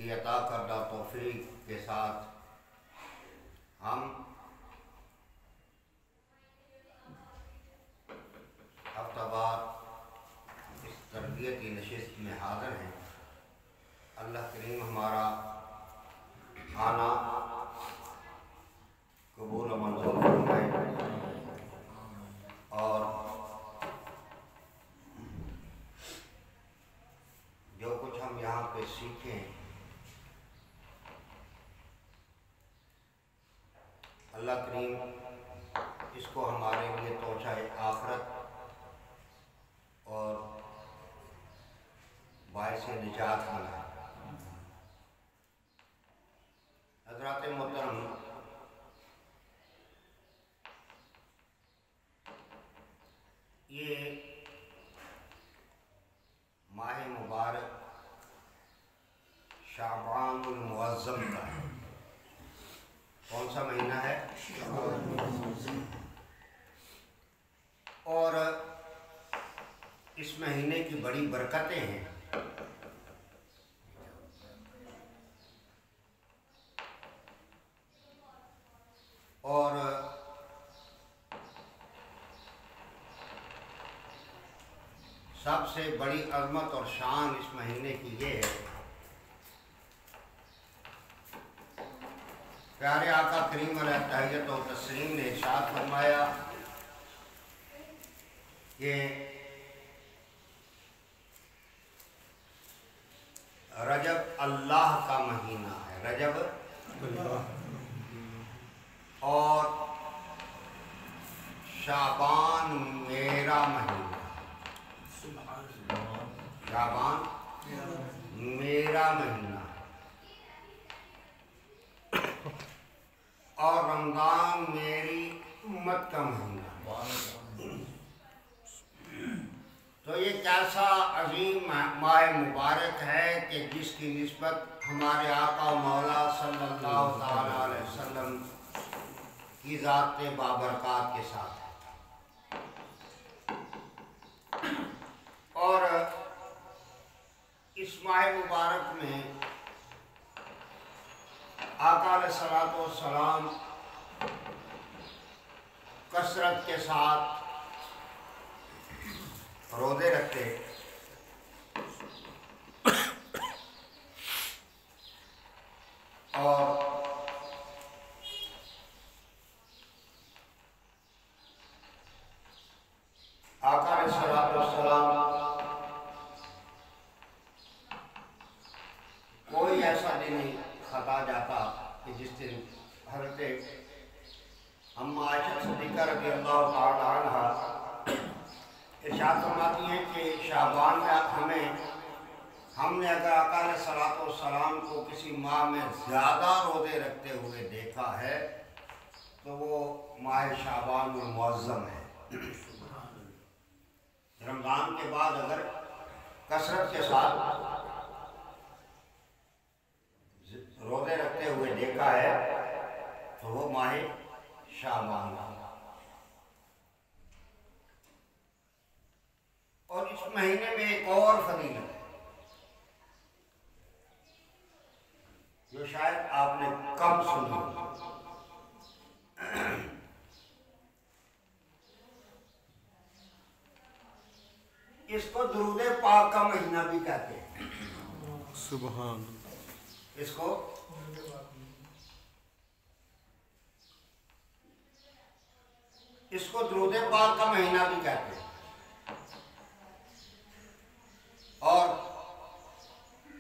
की अता करदा तौफीक के साथ हम हफ्तावार इस तरबियती नशिस्त में हाज़िर हैं। अल्लाह करीम हमारा आना कबूल व मंजूर फरमाए और जो कुछ हम यहाँ पे सीखें अल्लाह करीम इसको हमारे लिए तोशाए आखरत और बाइस निजात बनाए। हज़रात मोहतरम, ये माह मुबारक शाबानुल मुअज़्ज़म का है। कौन सा महीना है? और इस महीने की बड़ी बरकतें हैं। और सबसे बड़ी अज़मत और शान इस महीने की ये है, प्यारे आका करीम अलैहिस्सलातु व तस्लीम ने इरशाद फरमाया कि रजब अल्लाह का महीना है। रजब और शाबान मेरा महीना। शाबान मेरा महीना और रमज़ान मेरी उम्मत का महीना। तो ये कैसा अजीम माह मुबारक है कि जिसकी निस्बत हमारे आका मौला सल्लल्लाहु अलैहि वसल्लम की ज़ात बाबरकत के साथ है। और इस माह मुबारक में आका अलैहिस्सलातु वस्सलाम कसरत के साथ रोज़े रखते और आका अलैहिस्सलातु वस्सलाम कोई ऐसा दिन नहीं खता जाता कि जिस दिन हज़रत अम्मा आयशा सिद्दीक़ा रज़ियल्लाहु तआला अन्हा इरशाद फरमाती हैं कि शाबान में हमने अगर आका अलैहिस्सलातु वस्सलाम को किसी माह में ज़्यादा रोज़े रखते हुए देखा है तो वो माह शाबानुल मुअज़्ज़म है। रमज़ान के बाद अगर कसरत के साथ रोज़े रखते हुए देखा है तो वो माह शाबान है। और इस महीने में एक और फजीलत है जो शायद आपने कम सुनी। इसको दुरूद पाक का महीना भी कहते हैं। सुभान। इसको दुरूद पाक का महीना भी कहते हैं। और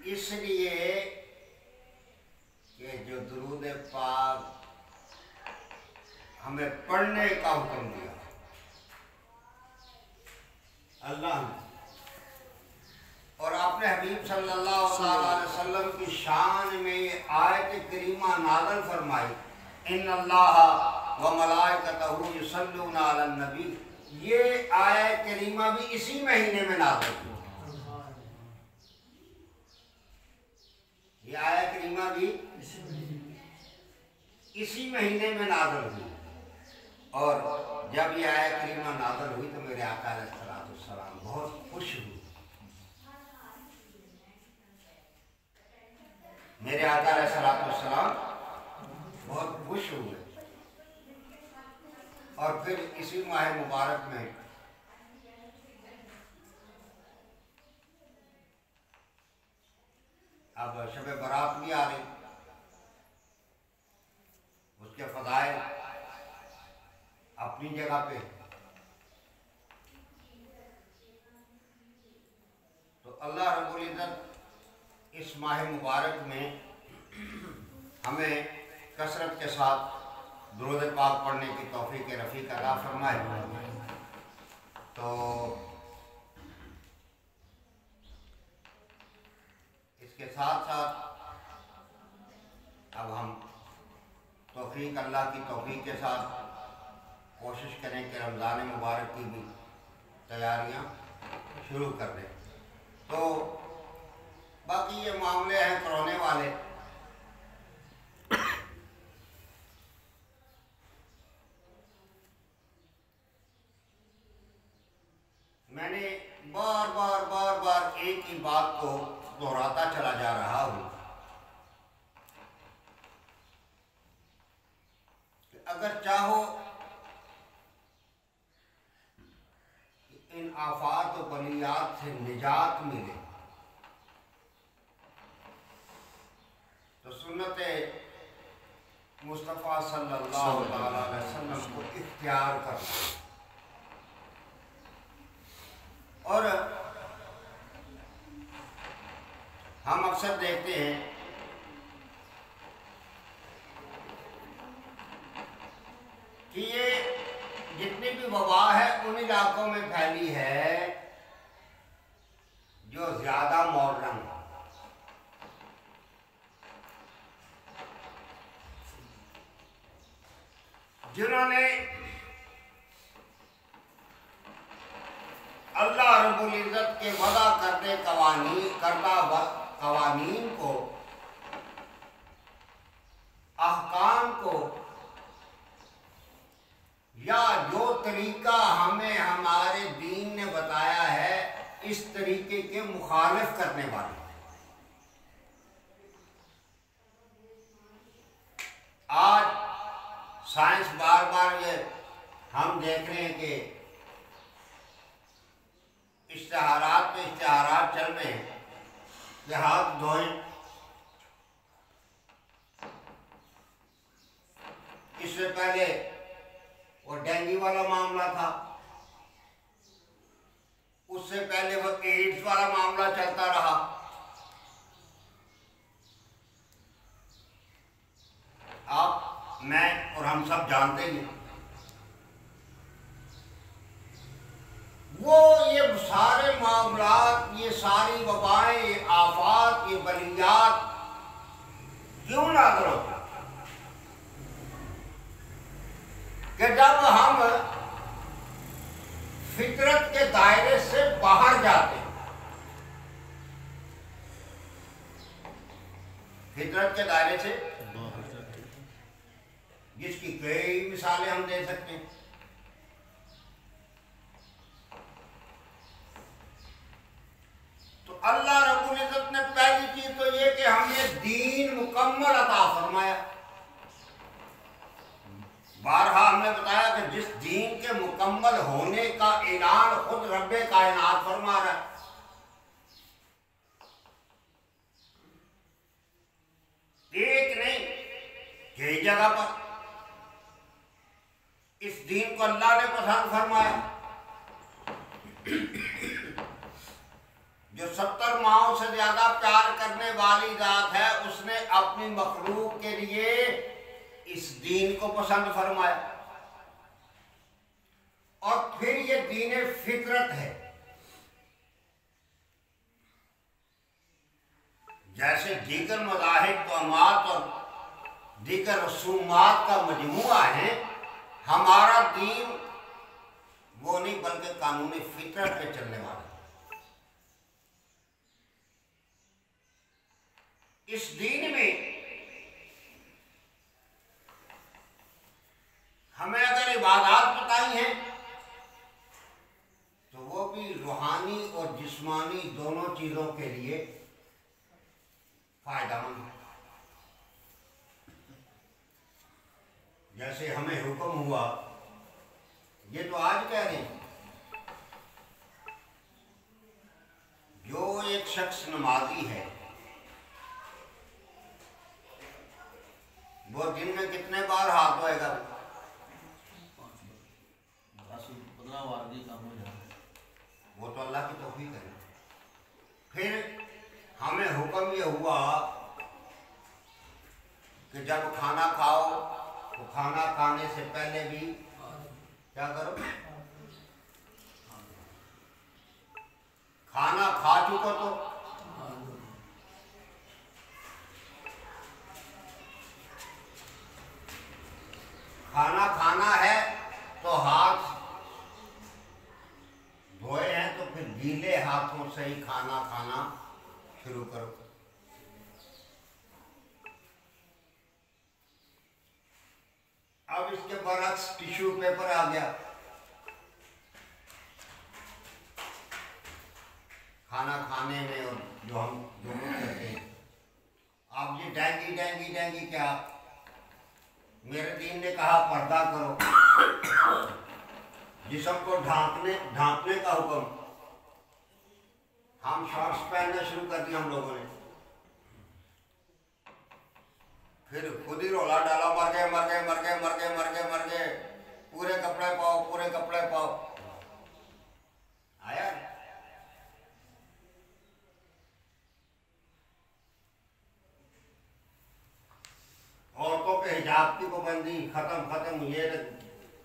इसलिए कि जो दुरूद पाक हमें पढ़ने का हुक्म दिया अल्लाह ने और अपने हबीब सल्लल्लाहु अलैहि वसल्लम की शान में आयत करीमा नाज़िल फरमाई, इन्नल्लाह व मलाइकतहु युसल्लूना अलन नबी। ये आयत करीमा भी इसी महीने में नाज़िल हुई। ये आयत करीमा भी इसी महीने में नाज़िल हुई। और जब ये आयत करीमा नाज़िल हुई तो मेरे आका अलैहिस्सलातु वस्सलाम बहुत खुश हुए। मेरे आका अलैहिस्सलाम बहुत खुश हुए और फिर इसी माह मुबारक में अब शब बारात भी आ रही, उसके फ़ज़ाइल अपनी जगह पे। तो अल्लाह रब्बुल इज़्ज़त इस माह मुबारक में हमें कसरत के साथ दुरूद पाक पढ़ने की तौफीक रफ़ीक अता फरमाए। तो इसके साथ साथ अब हम तौफीक अल्लाह की तौफीक के साथ कोशिश करें कि रमज़ान मुबारक की भी तैयारियां शुरू कर दें। तो बाकी ये मामले हैं करने वाले, मैंने बार बार एक ही बात को दोहराता चला जा रहा हूँ कि अगर चाहो कि इन आफात और बलियात से निजात मिले तो सुन्नत मुस्तफ़ा सल्लल्लाहु अलैहि वसल्लम को इख्तियार करना। और हम अक्सर देखते हैं कि ये जितनी भी वबा है उन इलाकों में फैली है जो ज़्यादा मॉडर्न है, जिन्होंने अल्लाह रब्बुल इज़्ज़त के वदा करते कवानीन को, अहकाम को, या जो तरीका हमें हमारे दीन ने बताया है इस तरीके के मुखालिफ करने वाले। आज साइंस बार बार ये हम देख रहे हैं कि इश्तिहारात पे इश्तिहारात चल रहे हैं कि हाथ धोएं। इससे पहले वो डेंगू वाला मामला था, उससे पहले वो एड्स वाला मामला चलता रहा। आप, मैं और हम सब जानते हैं वो ये सारे मामलात, ये सारी वबाएं, ये आफात, ये बलियात क्यों नाज़िल होती कि जब हम फितरत के दायरे से बाहर जाते हैं। फितरत के दायरे से बाहर जाते हैं, जिसकी कई मिसालें हम दे सकते हैं। तो अल्लाह रब्बुल इज़्ज़त ने पहली चीज तो ये कि हमें दीन मुकम्मल अता फरमाया। बारहा हमने बताया कि जिस दीन के मुकम्मल होने का ऐलान खुद रब्बे कायनात फरमा रहा है। एक नहीं, कई जगह पर इस दीन को अल्लाह ने पसंद फरमाया। जो 70 माओं से ज्यादा प्यार करने वाली जात है, उसने अपनी मखलूक के लिए इस दीन को पसंद फरमाया। और फिर ये दीन फितरत है। जैसे दीगर मज़ाहिब, तौमात और दीगर रसूमात का मजमुआ है, हमारा दीन वो नहीं बल्कि कानूनी फितरत पे चलने वाला है। इस दीन में हमें अगर इबादत बताई हैं तो वो भी रूहानी और जिस्मानी दोनों चीजों के लिए फायदेमंद है। जैसे हमें हुक्म हुआ, ये तो आज कह रहे हैं, जो एक शख्स नमाजी है वो दिन में कितने बार हाथ धोएगा? 15 बार भी कम हो जाए। वो तो अल्लाह की तौफीक है। फिर हमें हुक्म ये हुआ कि जब खाना खाओ तो खाना खाने से पहले भी क्या करो? खाना खा चुको तो खाना खाना है तो हाथ धोए हैं तो फिर गीले हाथों से ही खाना खाना शुरू करो। अब इसके बरक्स टिश्यू पेपर आ गया। खाना खाने में और जो हम दोनों करते हैं, आप ये डेंगी डेंगी डेंगी क्या? मेरे दीन ने कहा पर्दा करो, जिस्म को ढांकने का हुक्म। हम शॉर्ट्स पहनना शुरू कर दिया हम लोगों ने, फिर खुद ही रोला डाला, मर गए मर गए मर गए मर गए मर गए मर गए, पूरे कपड़े पाओ पूरे कपड़े पाओ। आया औरतों के हिजाब की पाबंदी खत्म खत्म,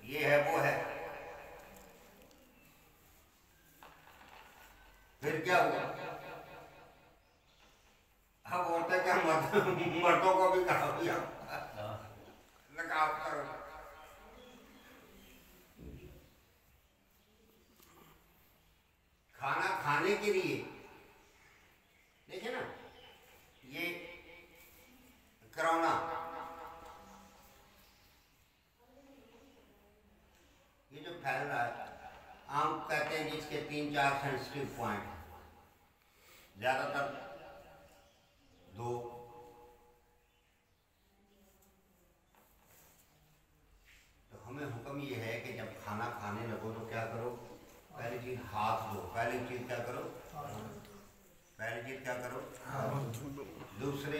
ये है वो है। फिर क्या हुआ? अब औरतें क्या मर्दों को भी कहा दिया नकाब करो। खाना खाने के लिए देखिए ना, ये कोरोना, ये जो फैल रहा है, हम कहते हैं जिसके 3-4 सेंसिटिव पॉइंट, ज्यादातर 2। तो हमें हुक्म ये है कि जब खाना खाने लगो तो क्या करो? पहली चीज हाथ धो। पहली चीज क्या करो? दूसरे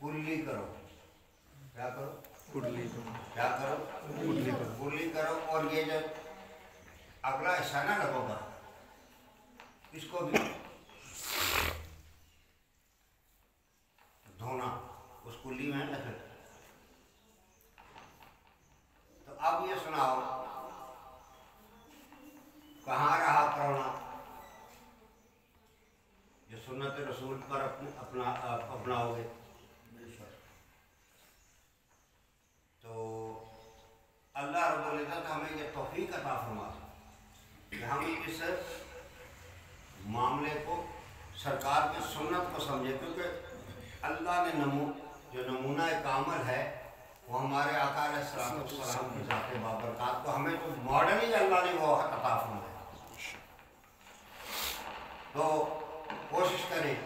कुल्ली करो। क्या करो? क्या करो? कुल्ली करो। और ये जो अगला हिस्सा ना लगोगा, इसको भी धोना उस कुल्ली में रख। तो अब ये सुनाओ, कहाँ रहा कोरोना जो सुन्नत रसूल पर अपनाओगे? तो अल्लाह रब्बुल इज्जत हमें ये तौफीक अता फरमा कि हम इस मामले को, सरकार की सुन्नत को समझे, क्योंकि अल्लाह ने जो नमूना कामल है वो हमारे आका अलैहिस्सलाम की ज़ात बाबरकात को, हमें तो मॉडल ही अल्लाह ने वो अता फरमाया। तो कोशिश करें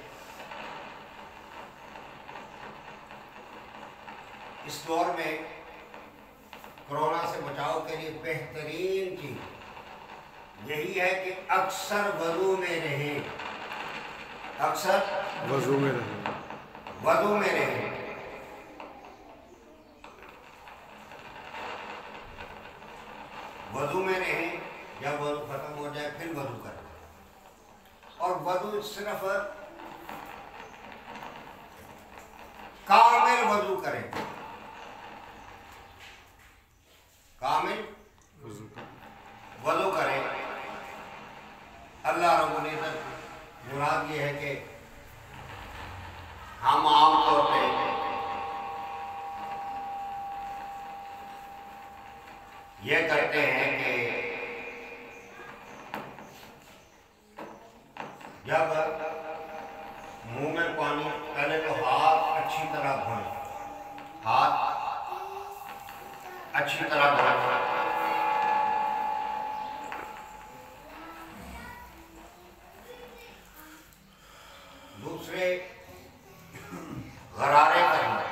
इस दौर में कोरोना से बचाव के लिए बेहतरीन चीज यही है कि अक्सर वज़ू में रहें। अक्सर वज़ू में रहें। वज़ू में रहें। वज़ू में रहें। जब वज़ू खत्म हो जाए फिर वज़ू करें। और वज़ू सिर्फ कामिल वज़ू करें। कामिल वज़ू करें। अल्लाह रब्बुल इज्जत मुराद ये है कि हम आम तौर पे ये करते हैं कि जब मुंह में पानी, पहले तो हाथ अच्छी तरह धोएं। हाथ अच्छी तरह धोएं। दूसरे गरारे करना।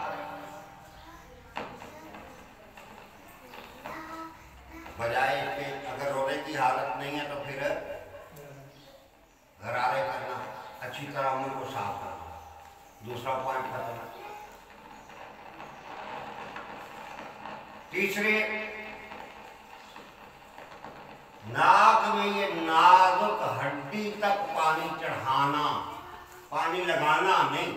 दूसरा पॉइंट खत्म। तीसरे, नाक में ये नाजुक हड्डी तक पानी चढ़ाना, पानी लगाना नहीं।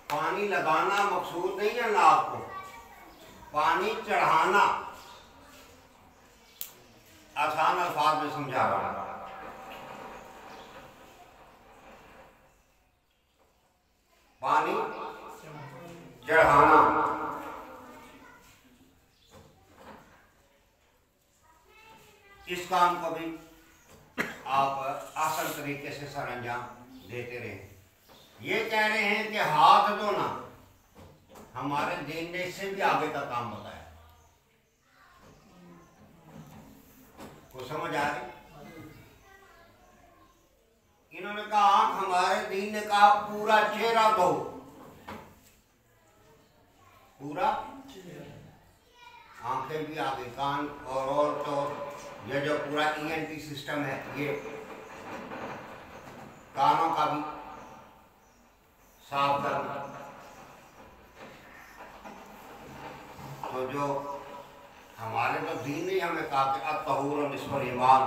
पानी लगाना मकसूद नहीं है नाक को, पानी चढ़ाना। आसान अल्फाज में समझा रहा हूं। पानी चढ़ाना। इस काम को भी आप आसान तरीके से सरअंजाम देते रहे। ये कह रहे हैं कि हाथ धोना हमारे दीन ने इससे भी आगे का काम बताया। को समझ आ रही? इन्होंने कहा आंख, हमारे दीन ने कहा पूरा चेहरा धो, पूरा आंखें भी आगे, कान और तो ये जो पूरा ENT सिस्टम है, ये कानों का भी साफ करना। तो जो हमारे तो दीन ने हमें कहा कि अत्तहूर निस्फुल ईमान,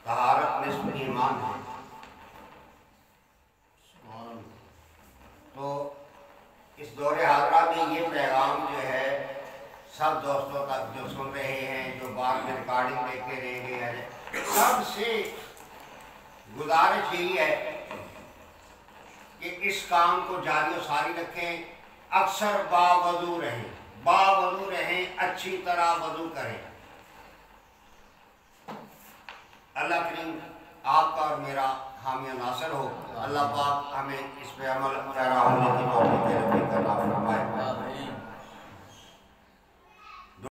तहारत निस्फुल ईमान है। तो इस दौरे हाज़रा में ये पैगाम जो है सब दोस्तों तक जो सुन रहे हैं, जो बाद में रिकॉर्डिंग देखे रहेंगे, सबसे गुजारिश यही है कि इस काम को जारी और सारी रखें। अक्सर बावजू रहें, अच्छी तरह वजू करें। अल्लाह करीम आपका और मेरा हामी नासर हो। अल्लाह पाक हमें इस पे अमल पैरा होने की तौफीक अता फरमाए।